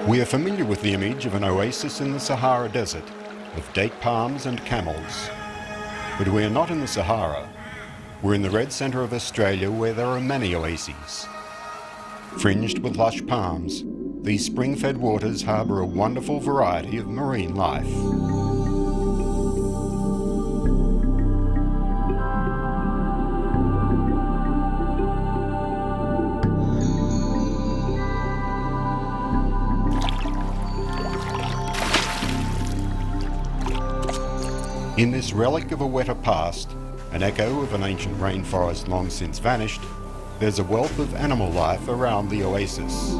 We are familiar with the image of an oasis in the Sahara Desert, of date palms and camels. But we are not in the Sahara. We're in the red centre of Australia, where there are many oases. Fringed with lush palms, these spring-fed waters harbour a wonderful variety of marine life. In this relic of a wetter past, an echo of an ancient rainforest long since vanished, there's a wealth of animal life around the oasis.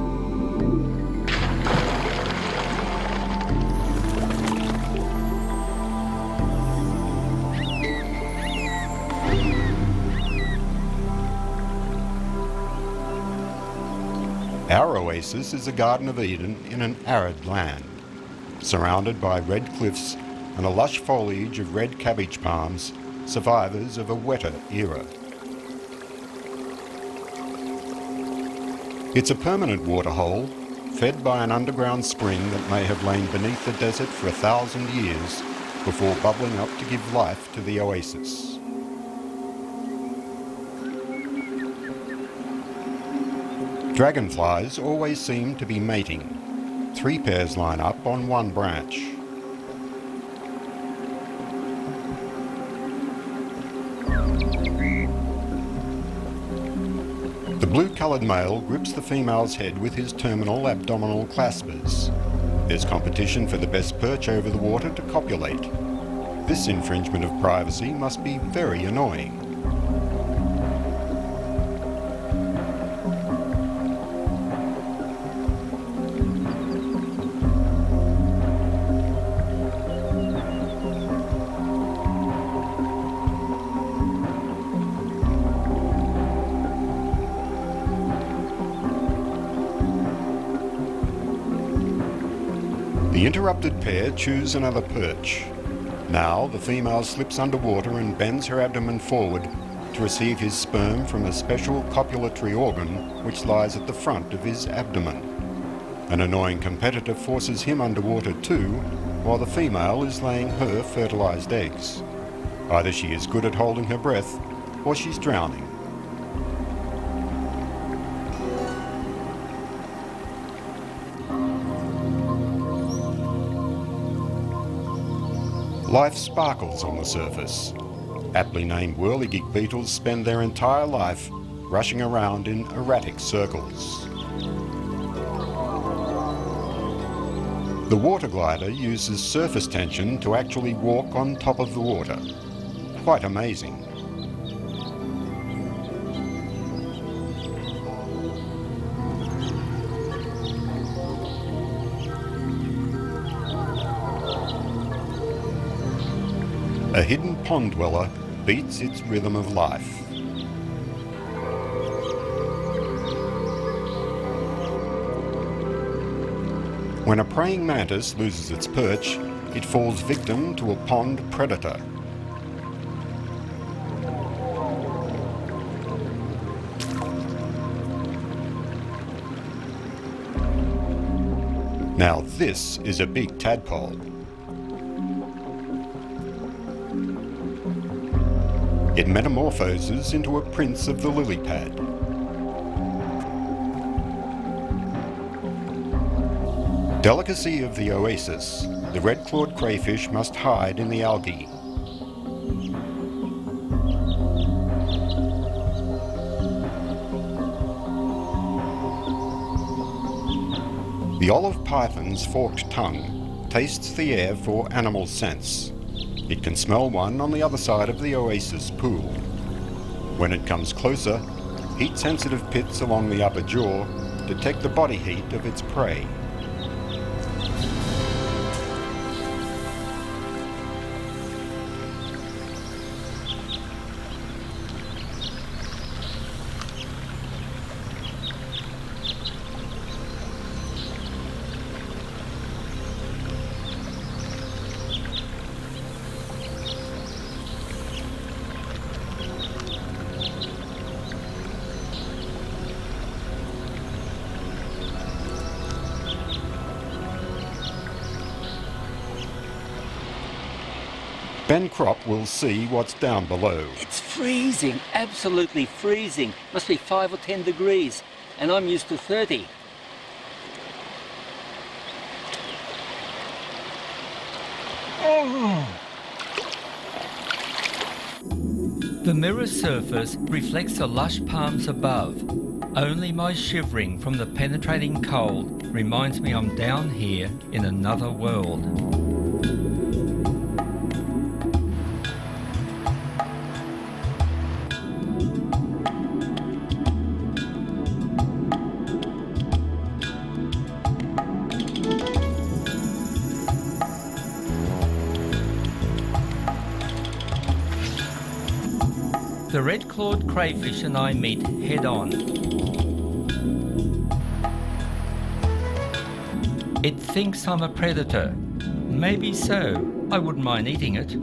Our oasis is a Garden of Eden in an arid land, surrounded by red cliffs and a lush foliage of red cabbage palms, survivors of a wetter era. It's a permanent waterhole, fed by an underground spring that may have lain beneath the desert for 1,000 years before bubbling up to give life to the oasis. Dragonflies always seem to be mating. 3 pairs line up on one branch. The blue-coloured male grips the female's head with his terminal abdominal claspers. There's competition for the best perch over the water to copulate. This infringement of privacy must be very annoying. The interrupted pair choose another perch. Now the female slips underwater and bends her abdomen forward to receive his sperm from a special copulatory organ which lies at the front of his abdomen. An annoying competitor forces him underwater too, while the female is laying her fertilized eggs. Either she is good at holding her breath, or she's drowning. Life sparkles on the surface. Aptly named whirligig beetles spend their entire life rushing around in erratic circles. The water glider uses surface tension to actually walk on top of the water. Quite amazing. A hidden pond dweller beats its rhythm of life. When a praying mantis loses its perch, it falls victim to a pond predator. Now this is a big tadpole. It metamorphoses into a prince of the lily pad. Delicacy of the oasis, the red-clawed crayfish must hide in the algae. The olive python's forked tongue tastes the air for animal scents. It can smell one on the other side of the oasis pool. When it comes closer, heat-sensitive pits along the upper jaw detect the body heat of its prey. Then Cropp will see what's down below. It's freezing, absolutely freezing. Must be 5 or 10 degrees, and I'm used to 30. The mirror surface reflects the lush palms above. Only my shivering from the penetrating cold reminds me I'm down here in another world. The red-clawed crayfish and I meet head-on. It thinks I'm a predator. Maybe so. I wouldn't mind eating it.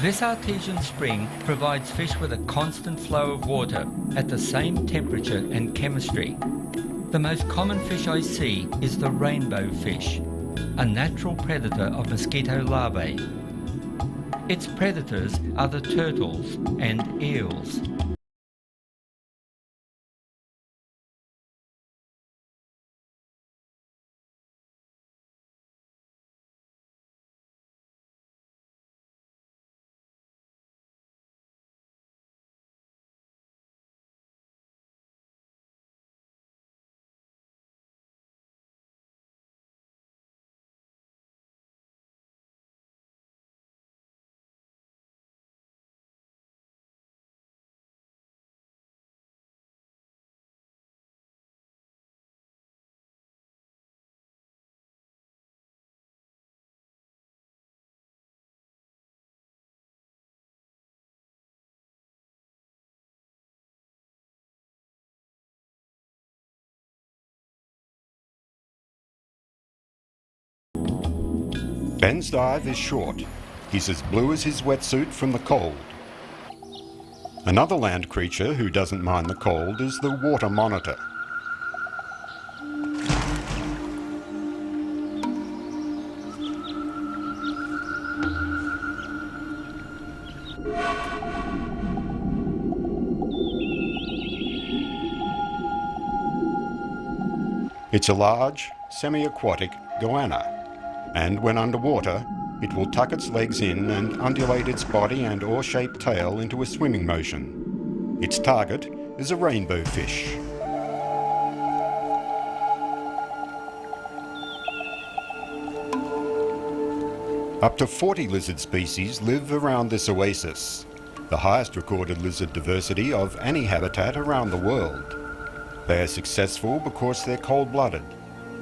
This artesian spring provides fish with a constant flow of water at the same temperature and chemistry. The most common fish I see is the rainbow fish, a natural predator of mosquito larvae. Its predators are the turtles and eels. Ben's dive is short. He's as blue as his wetsuit from the cold. Another land creature who doesn't mind the cold is the water monitor. It's a large, semi-aquatic goanna, and when underwater, it will tuck its legs in and undulate its body and oar-shaped tail into a swimming motion. Its target is a rainbow fish. Up to 40 lizard species live around this oasis, the highest recorded lizard diversity of any habitat around the world. They are successful because they're cold-blooded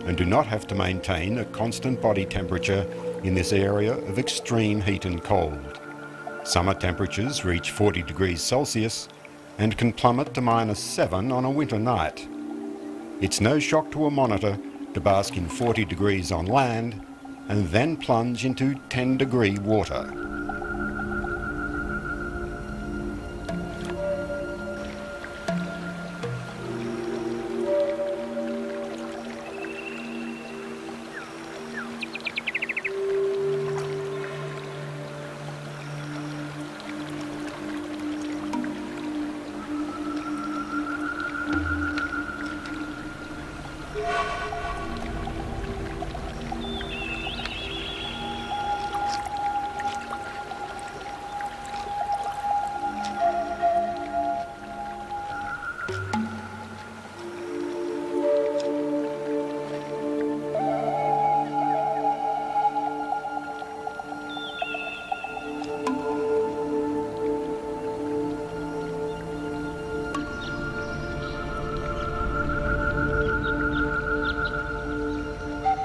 and do not have to maintain a constant body temperature in this area of extreme heat and cold. Summer temperatures reach 40 degrees Celsius and can plummet to -7 on a winter night. It's no shock to a monitor to bask in 40 degrees on land and then plunge into 10-degree water.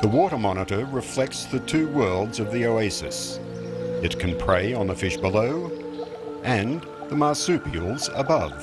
The water monitor reflects the two worlds of the oasis. It can prey on the fish below and the marsupials above.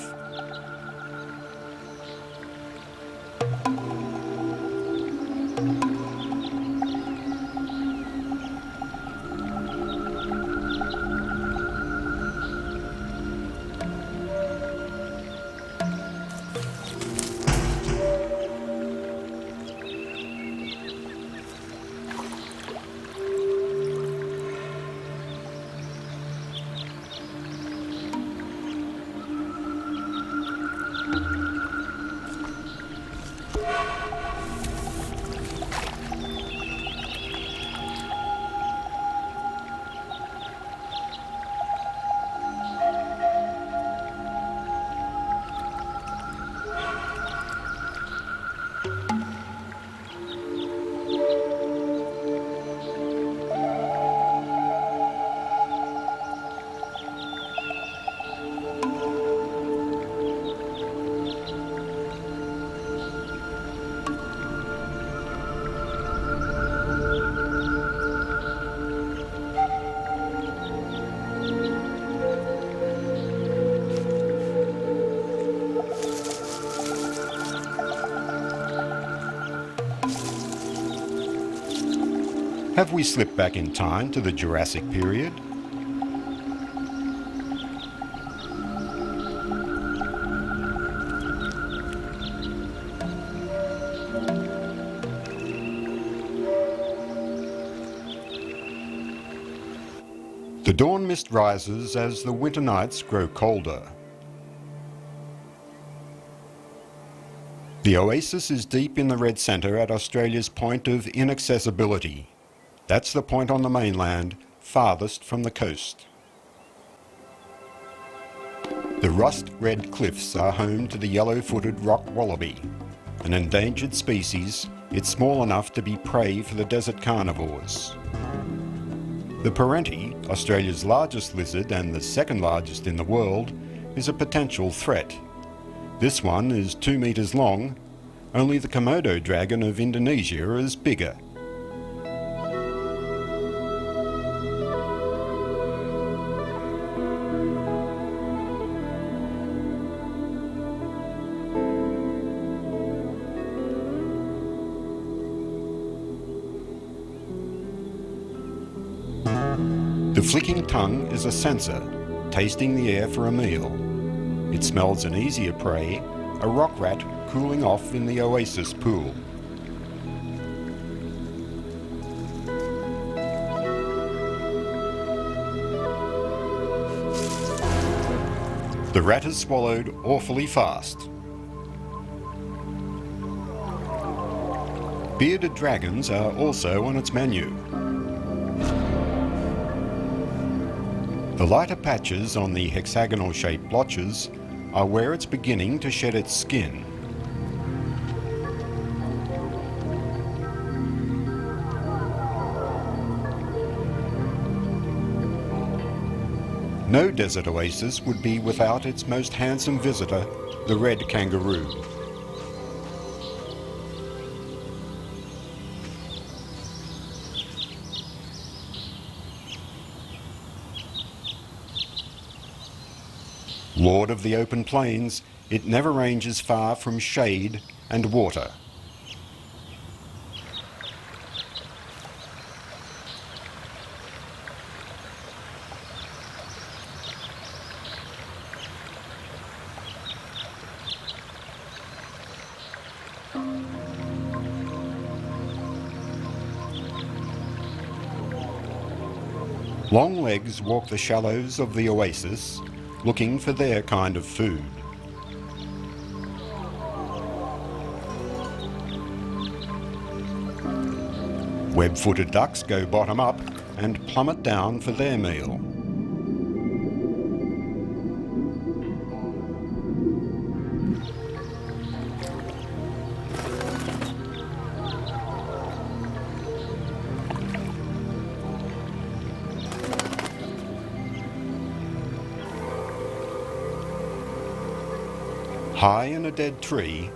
Have we slipped back in time to the Jurassic period? The dawn mist rises as the winter nights grow colder. The Oasis is deep in the red centre at Australia's point of inaccessibility. That's the point on the mainland, farthest from the coast. The rust-red cliffs are home to the yellow-footed rock wallaby. An endangered species, it's small enough to be prey for the desert carnivores. The Parenti, Australia's largest lizard and the second largest in the world, is a potential threat. This one is 2 meters long, only the Komodo dragon of Indonesia is bigger. The flicking tongue is a sensor, tasting the air for a meal. It smells an easier prey, a rock rat cooling off in the Oasis pool. The rat has swallowed awfully fast. Bearded dragons are also on its menu. The lighter patches on the hexagonal-shaped blotches are where it's beginning to shed its skin. No desert oasis would be without its most handsome visitor, the red kangaroo. Lord of the open plains, it never ranges far from shade and water. Longlegs walk the shallows of the Oasis, looking for their kind of food. Web-footed ducks go bottom up and plummet down for their meal. High in a dead tree,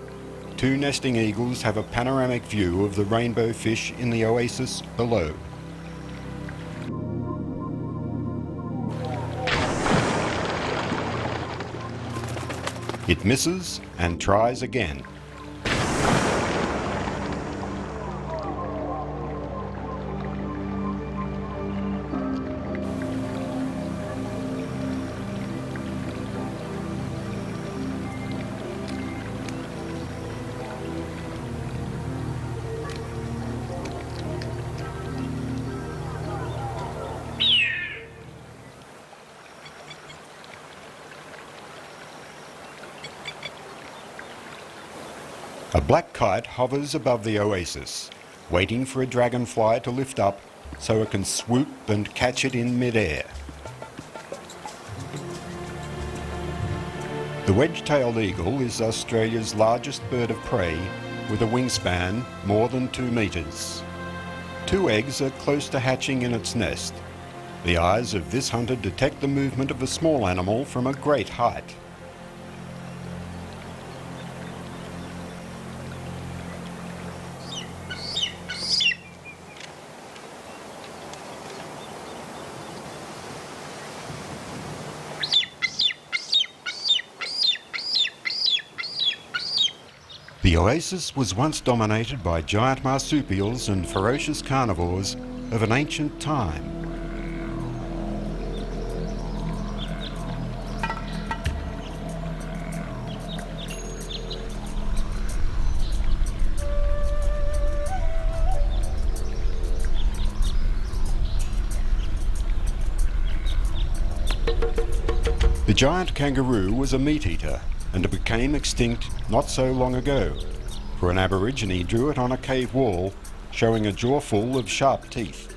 2 nesting eagles have a panoramic view of the rainbow fish in the Oasis below. It misses and tries again. A black kite hovers above the oasis, waiting for a dragonfly to lift up so it can swoop and catch it in mid-air. The wedge-tailed eagle is Australia's largest bird of prey with a wingspan more than 2 metres. 2 eggs are close to hatching in its nest. The eyes of this hunter detect the movement of a small animal from a great height. The oasis was once dominated by giant marsupials and ferocious carnivores of an ancient time. The giant kangaroo was a meat-eater and became extinct not so long ago, for an Aborigine drew it on a cave wall, showing a jaw full of sharp teeth.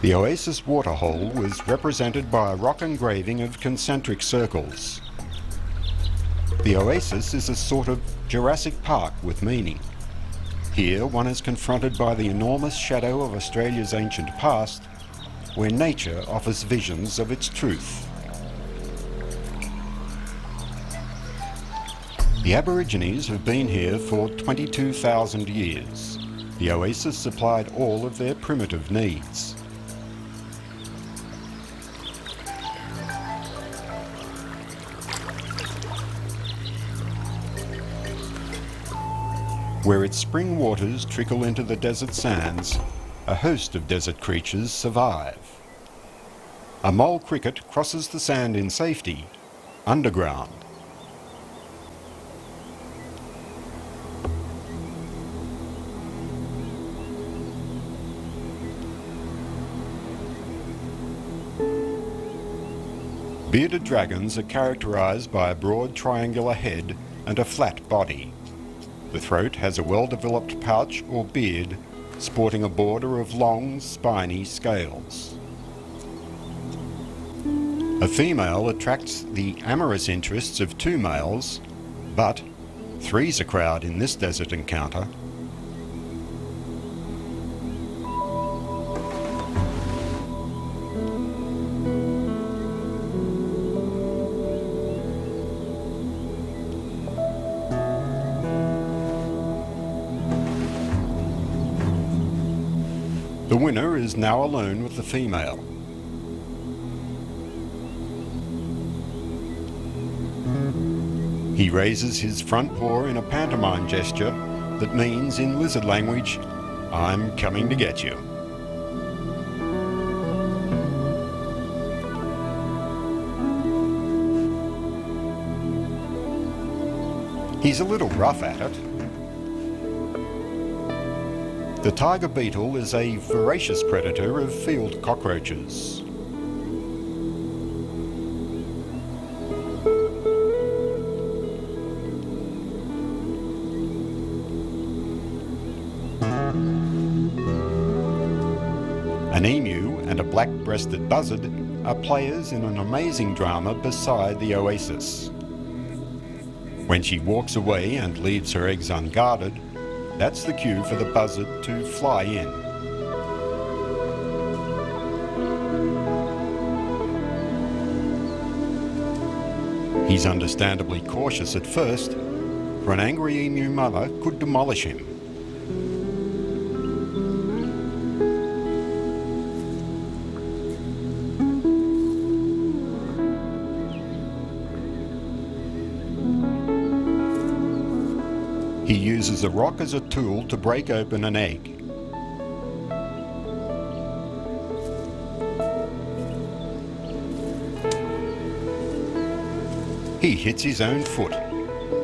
The oasis waterhole was represented by a rock engraving of concentric circles. The oasis is a sort of Jurassic Park with meaning. Here one is confronted by the enormous shadow of Australia's ancient past, where nature offers visions of its truth. The Aborigines have been here for 22,000 years. The oasis supplied all of their primitive needs. Where its spring waters trickle into the desert sands, a host of desert creatures survive. A mole cricket crosses the sand in safety, underground. Bearded dragons are characterised by a broad triangular head and a flat body. The throat has a well-developed pouch or beard, sporting a border of long, spiny scales. A female attracts the amorous interests of 2 males, but 3's a crowd in this desert encounter. The winner is now alone with the female. He raises his front paw in a pantomime gesture that means in lizard language, "I'm coming to get you." He's a little rough at it. The tiger beetle is a voracious predator of field cockroaches. An emu and a black-breasted buzzard are players in an amazing drama beside the oasis. When she walks away and leaves her eggs unguarded, that's the cue for the buzzard to fly in. He's understandably cautious at first, for an angry emu mother could demolish him. He uses a rock as a tool to break open an egg. He hits his own foot.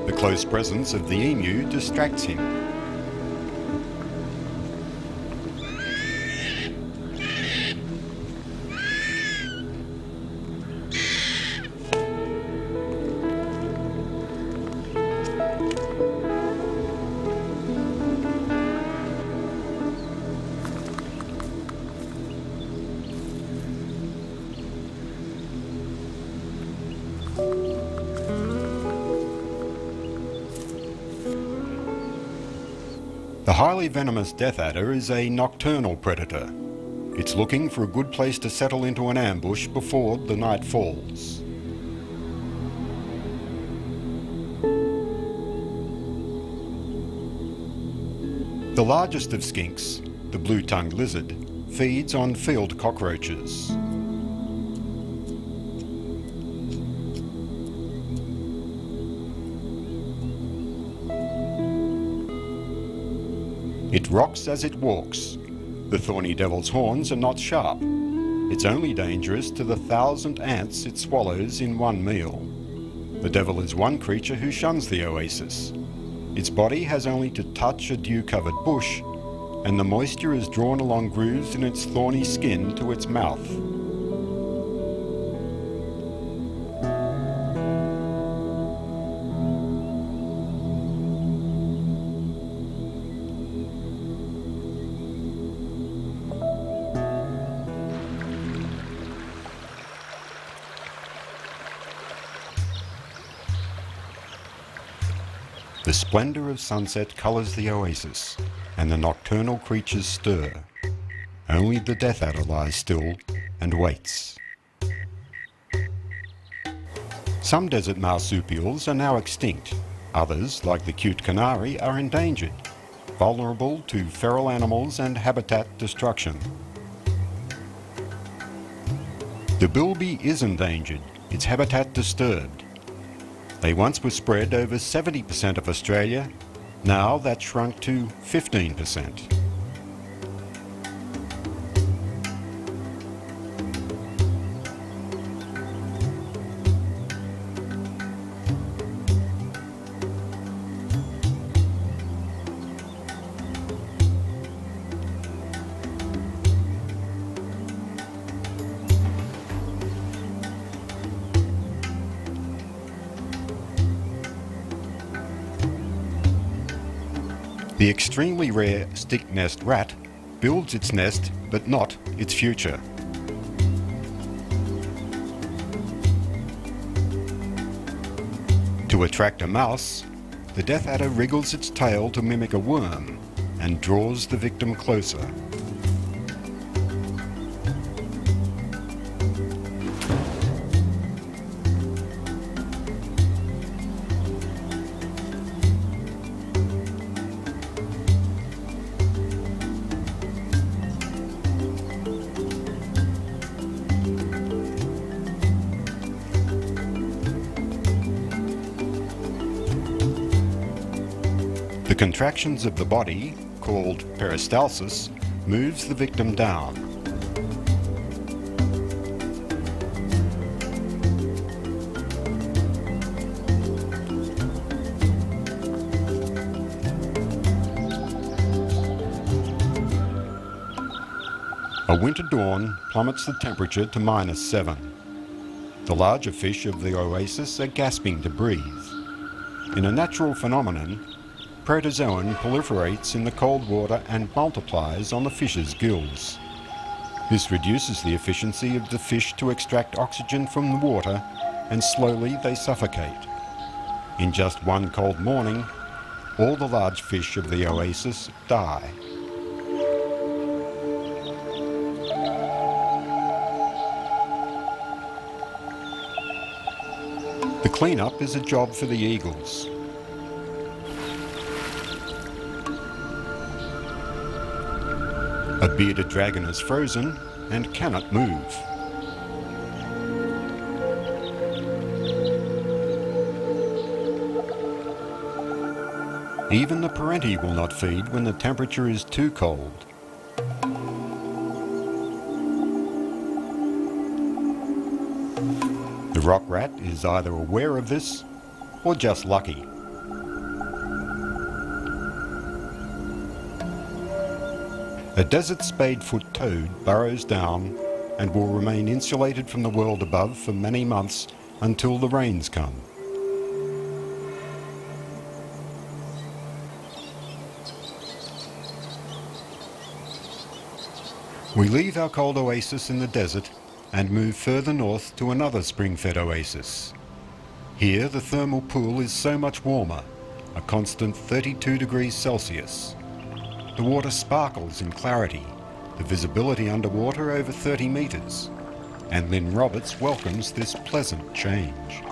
The close presence of the emu distracts him. The highly venomous death adder is a nocturnal predator. It's looking for a good place to settle into an ambush before the night falls. The largest of skinks, the blue-tongued lizard, feeds on field cockroaches. It rocks as it walks. The thorny devil's horns are not sharp. It's only dangerous to the 1,000 ants it swallows in one meal. The devil is one creature who shuns the oasis. Its body has only to touch a dew-covered bush, and the moisture is drawn along grooves in its thorny skin to its mouth. The splendour of sunset colours the oasis, and the nocturnal creatures stir. Only the death adder lies still and waits. Some desert marsupials are now extinct. Others, like the cute canary, are endangered, vulnerable to feral animals and habitat destruction. The bilby is endangered, its habitat disturbed. They once were spread over 70% of Australia. Now that's shrunk to 15%. The extremely rare stick nest rat builds its nest, but not its future. To attract a mouse, the death adder wriggles its tail to mimic a worm and draws the victim closer. The contractions of the body, called peristalsis, moves the victim down. A winter dawn plummets the temperature to -7. The larger fish of the oasis are gasping to breathe. In a natural phenomenon, protozoan proliferates in the cold water and multiplies on the fish's gills. This reduces the efficiency of the fish to extract oxygen from the water, and slowly they suffocate. In just one cold morning, all the large fish of the oasis die. The cleanup is a job for the eagles. A bearded dragon is frozen and cannot move. Even the parenti will not feed when the temperature is too cold. The rock rat is either aware of this or just lucky. A desert spadefoot toad burrows down and will remain insulated from the world above for many months until the rains come. We leave our cold oasis in the desert and move further north to another spring-fed oasis. Here the thermal pool is so much warmer, a constant 32 degrees Celsius. The water sparkles in clarity, the visibility underwater over 30 metres, and Lynn Roberts welcomes this pleasant change.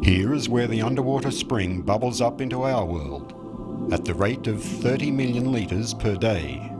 Here is where the underwater spring bubbles up into our world at the rate of 30 million litres per day.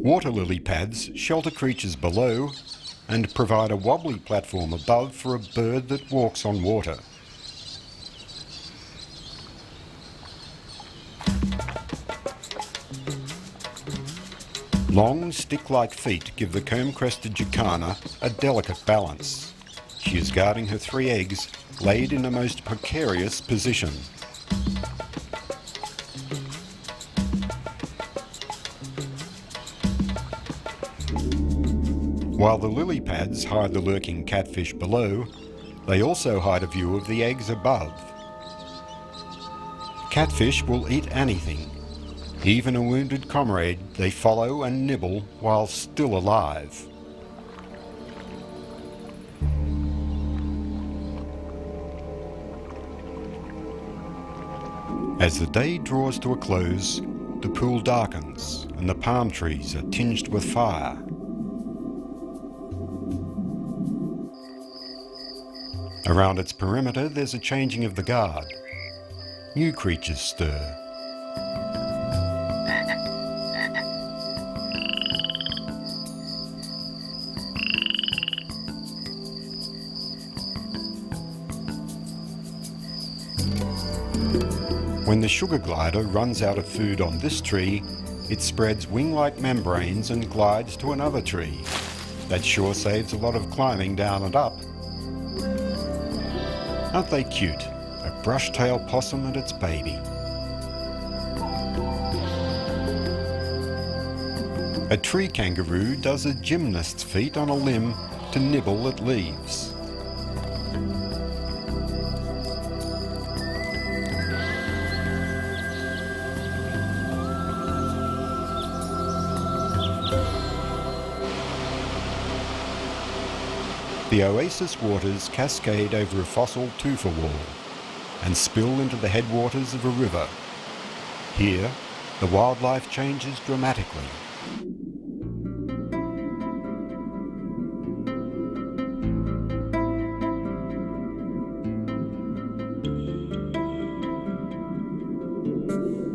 Water lily pads shelter creatures below and provide a wobbly platform above for a bird that walks on water. Long, stick-like feet give the comb-crested jacana a delicate balance. She is guarding her 3 eggs, laid in a most precarious position. While the lily pads hide the lurking catfish below, they also hide a view of the eggs above. Catfish will eat anything. Even a wounded comrade they follow and nibble while still alive. As the day draws to a close, the pool darkens and the palm trees are tinged with fire. Around its perimeter there's a changing of the guard. New creatures stir. When the sugar glider runs out of food on this tree, it spreads wing-like membranes and glides to another tree. That sure saves a lot of climbing down and up. Aren't they cute? A brush-tailed possum and its baby. A tree kangaroo does a gymnast's feat on a limb to nibble at leaves. The Oasis waters cascade over a fossil tufa wall and spill into the headwaters of a river. Here, the wildlife changes dramatically.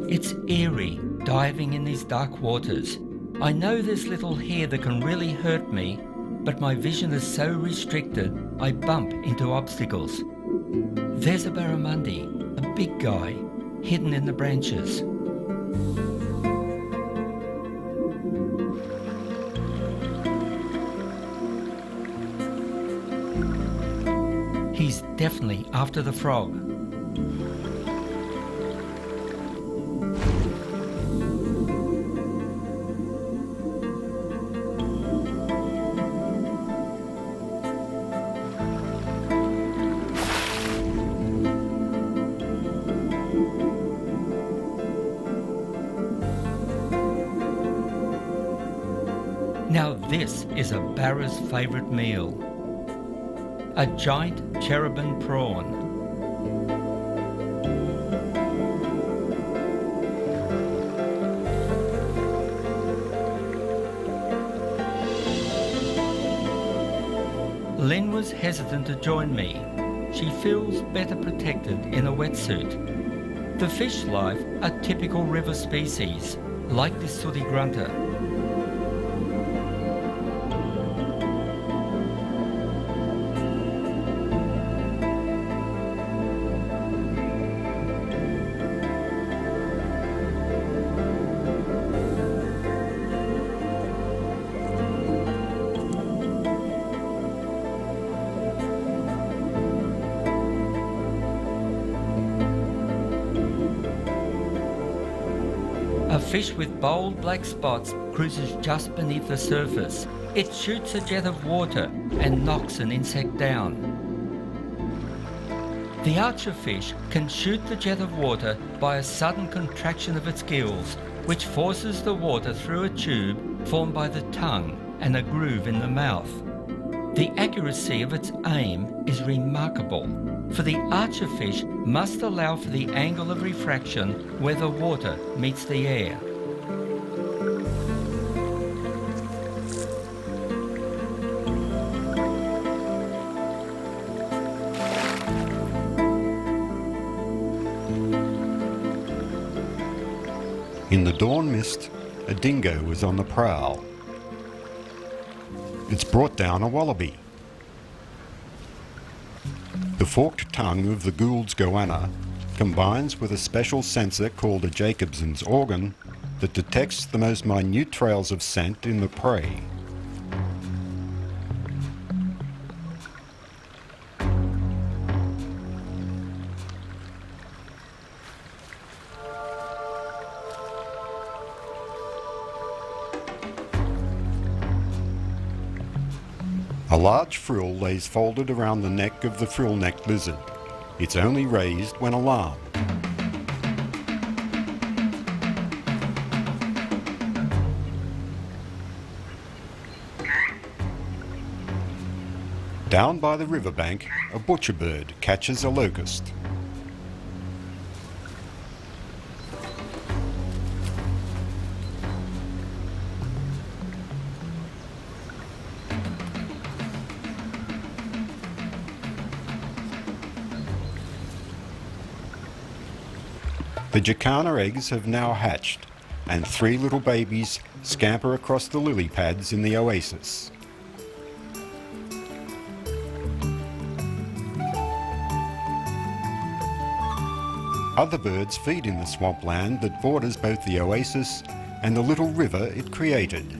It's eerie diving in these dark waters. I know there's little here that can really hurt me, but my vision is so restricted I bump into obstacles. There's a barramundi, a big guy, hidden in the branches. He's definitely after the frog. Now this is a Barra's favourite meal. A giant cherubim prawn. Lynn was hesitant to join me. She feels better protected in a wetsuit. The fish life are typical river species, like the sooty grunter. A fish with bold black spots cruises just beneath the surface. It shoots a jet of water and knocks an insect down. The archerfish can shoot the jet of water by a sudden contraction of its gills, which forces the water through a tube formed by the tongue and a groove in the mouth. The accuracy of its aim is remarkable, for the archerfish must allow for the angle of refraction where the water meets the air. In the dawn mist, a dingo was on the prowl. It's brought down a wallaby. The forked tongue of the Gould's goanna combines with a special sensor called a Jacobson's organ that detects the most minute trails of scent in the prey. A large frill lays folded around the neck of the frill-necked lizard. It's only raised when alarmed. Down by the riverbank, a butcher bird catches a locust. The jacana eggs have now hatched, and 3 little babies scamper across the lily pads in the oasis. Other birds feed in the swampland that borders both the oasis and the little river it created.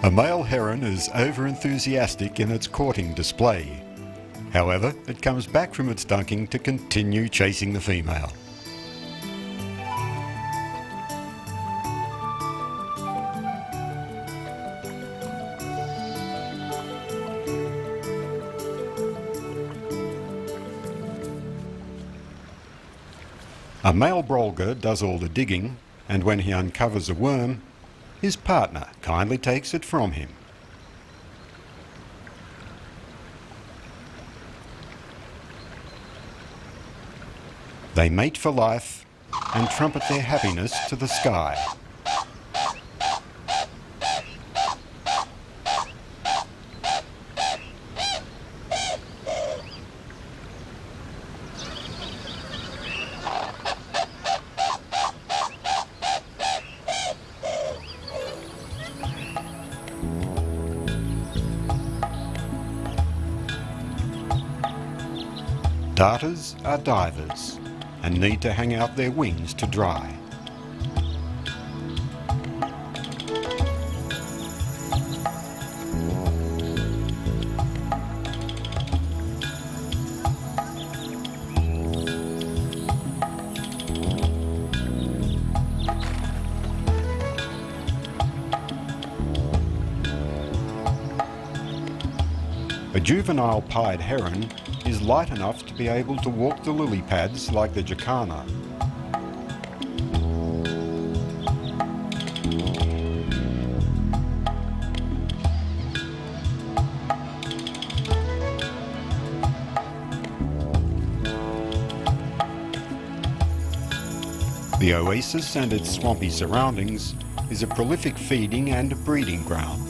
A male heron is over-enthusiastic in its courting display. However, it comes back from its dunking to continue chasing the female. A male brolga does all the digging, and when he uncovers a worm, his partner kindly takes it from him. They mate for life and trumpet their happiness to the sky. Darters are divers and need to hang out their wings to dry. A juvenile pied heron is light enough to be able to walk the lily pads like the jacana. The oasis and its swampy surroundings is a prolific feeding and breeding ground.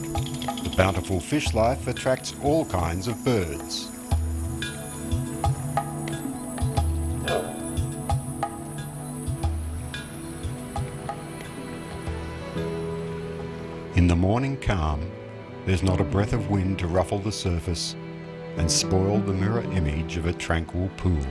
The bountiful fish life attracts all kinds of birds. In the morning calm, there's not a breath of wind to ruffle the surface and spoil the mirror image of a tranquil pool.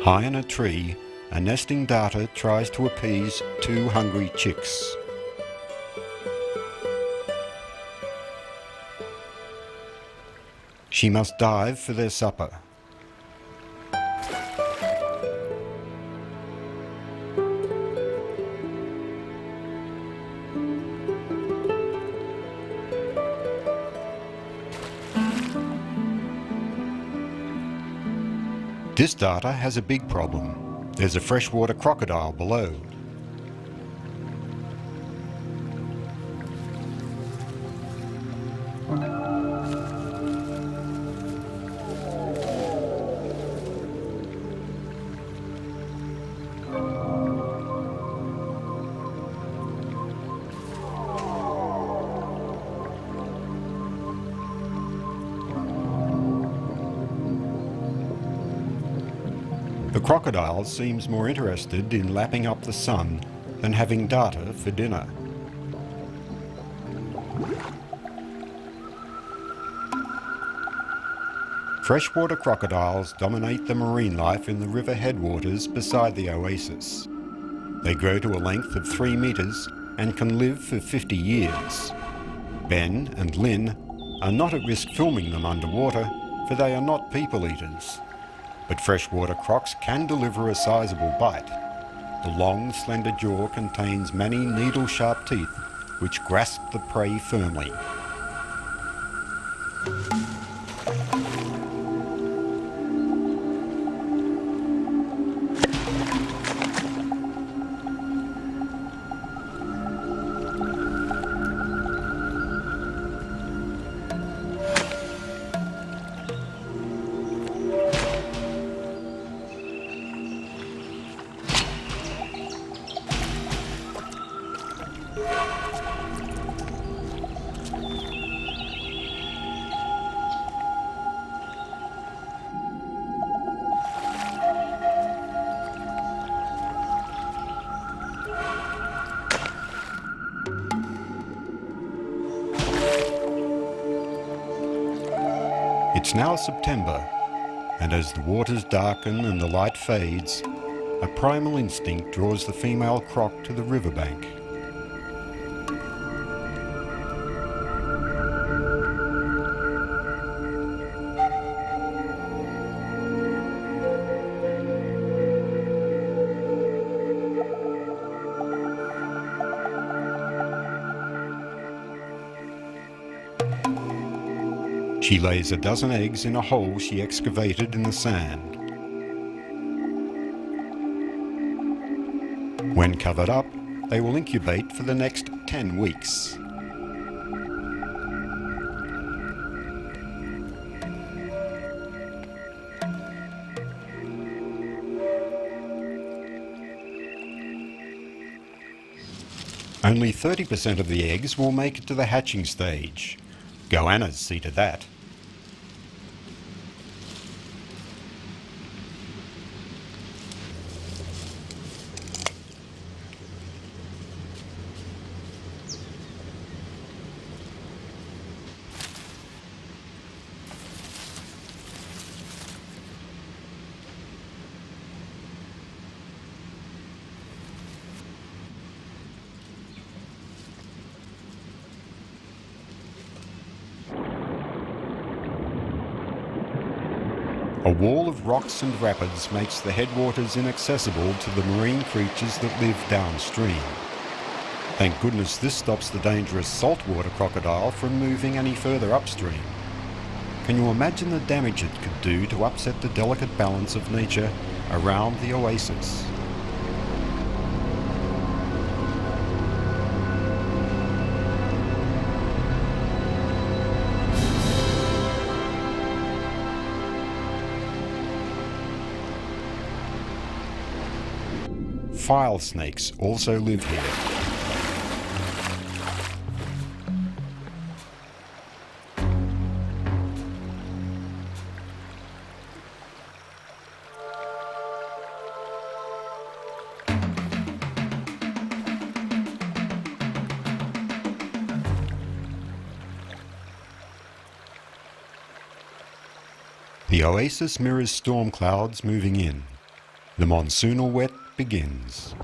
High in a tree, a nesting darter tries to appease 2 hungry chicks. She must dive for their supper. This darter has a big problem. There's a freshwater crocodile below. The crocodile seems more interested in lapping up the sun than having data for dinner. Freshwater crocodiles dominate the marine life in the river headwaters beside the oasis. They grow to a length of 3 metres and can live for 50 years. Ben and Lynn are not at risk filming them underwater, for they are not people eaters. But freshwater crocs can deliver a sizable bite. The long, slender jaw contains many needle-sharp teeth which grasp the prey firmly. It's now September, and as the waters darken and the light fades, a primal instinct draws the female croc to the riverbank. She lays a dozen eggs in a hole she excavated in the sand. When covered up, they will incubate for the next 10 weeks. Only 30% of the eggs will make it to the hatching stage. Goannas see to that. A wall of rocks and rapids makes the headwaters inaccessible to the marine creatures that live downstream. Thank goodness this stops the dangerous saltwater crocodile from moving any further upstream. Can you imagine the damage it could do to upset the delicate balance of nature around the oasis? File snakes also live here. The oasis mirrors storm clouds moving in. The monsoonal wet begins.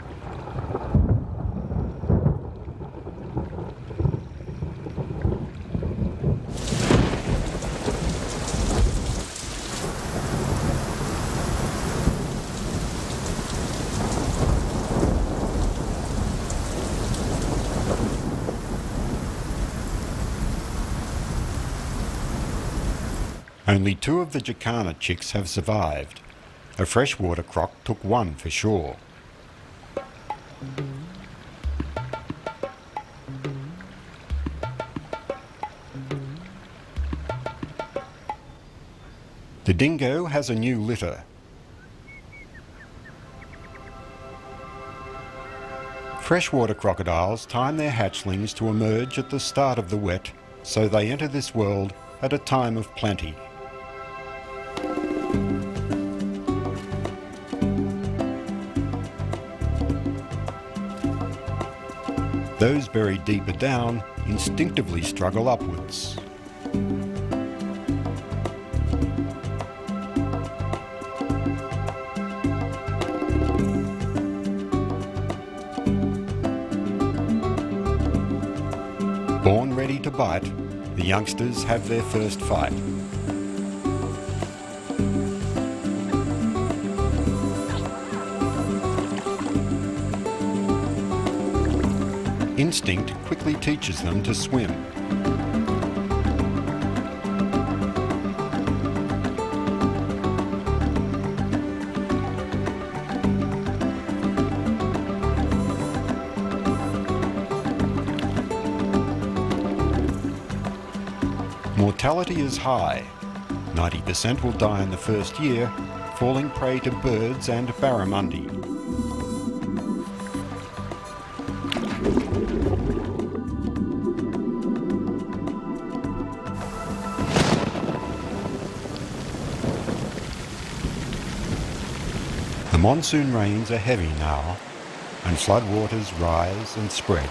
Only 2 of the jacana chicks have survived. A freshwater croc took 1 for sure. The dingo has a new litter. Freshwater crocodiles time their hatchlings to emerge at the start of the wet, so they enter this world at a time of plenty. Those buried deeper down instinctively struggle upwards. Born ready to bite, the youngsters have their first fight. Instinct quickly teaches them to swim. Mortality is high. 90% will die in the first year, falling prey to birds and barramundi. The monsoon rains are heavy now, and floodwaters rise and spread.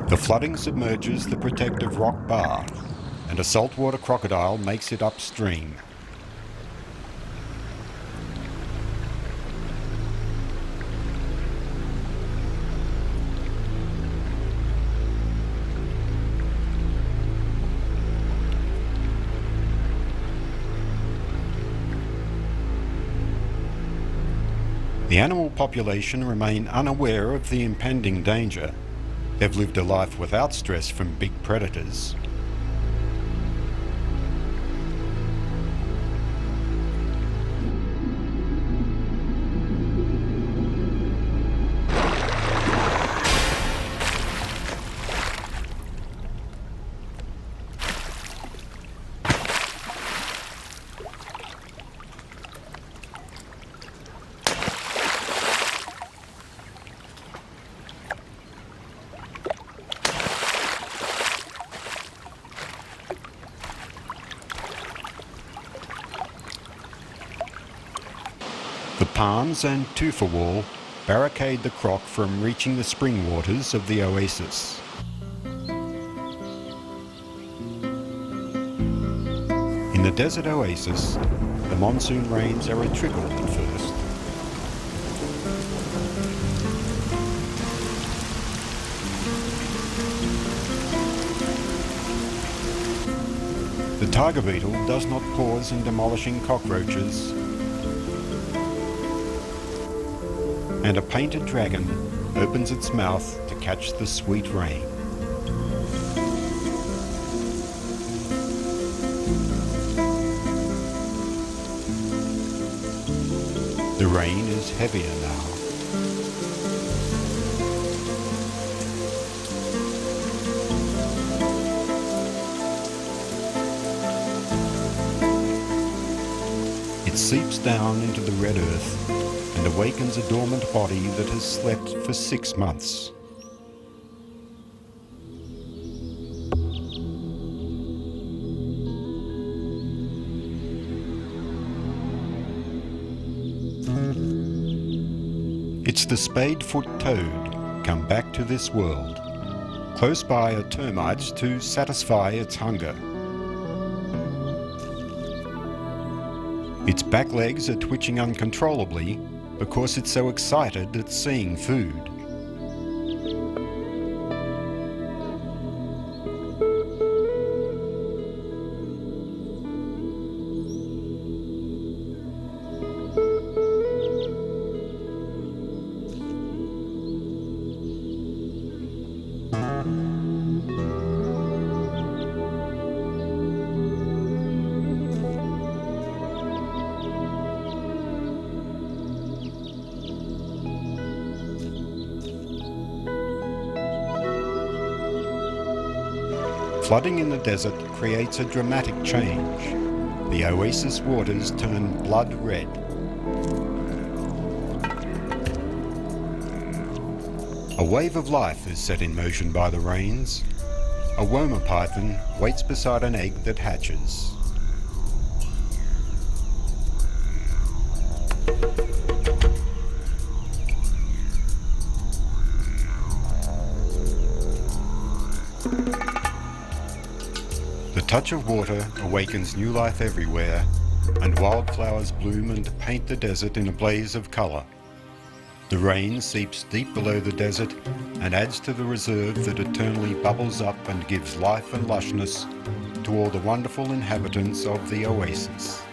The flooding submerges the protective rock bar, and a saltwater crocodile makes it upstream. The animal population remain unaware of the impending danger. They've lived a life without stress from big predators. The palms and tufa wall barricade the croc from reaching the spring waters of the oasis. In the desert oasis, the monsoon rains are a trickle at first. The tiger beetle does not pause in demolishing cockroaches, and a painted dragon opens its mouth to catch the sweet rain. The rain is heavier now. It seeps down into the red earth and awakens a dormant body that has slept for 6 months. It's the spade-foot toad come back to this world. Close by are termites to satisfy its hunger. Its back legs are twitching uncontrollably because it's so excited at seeing food. Flooding in the desert creates a dramatic change. The oasis waters turn blood red. A wave of life is set in motion by the rains. A wormer python waits beside an egg that hatches. The touch of water awakens new life everywhere, and wildflowers bloom and paint the desert in a blaze of colour. The rain seeps deep below the desert and adds to the reserve that eternally bubbles up and gives life and lushness to all the wonderful inhabitants of the Oasis.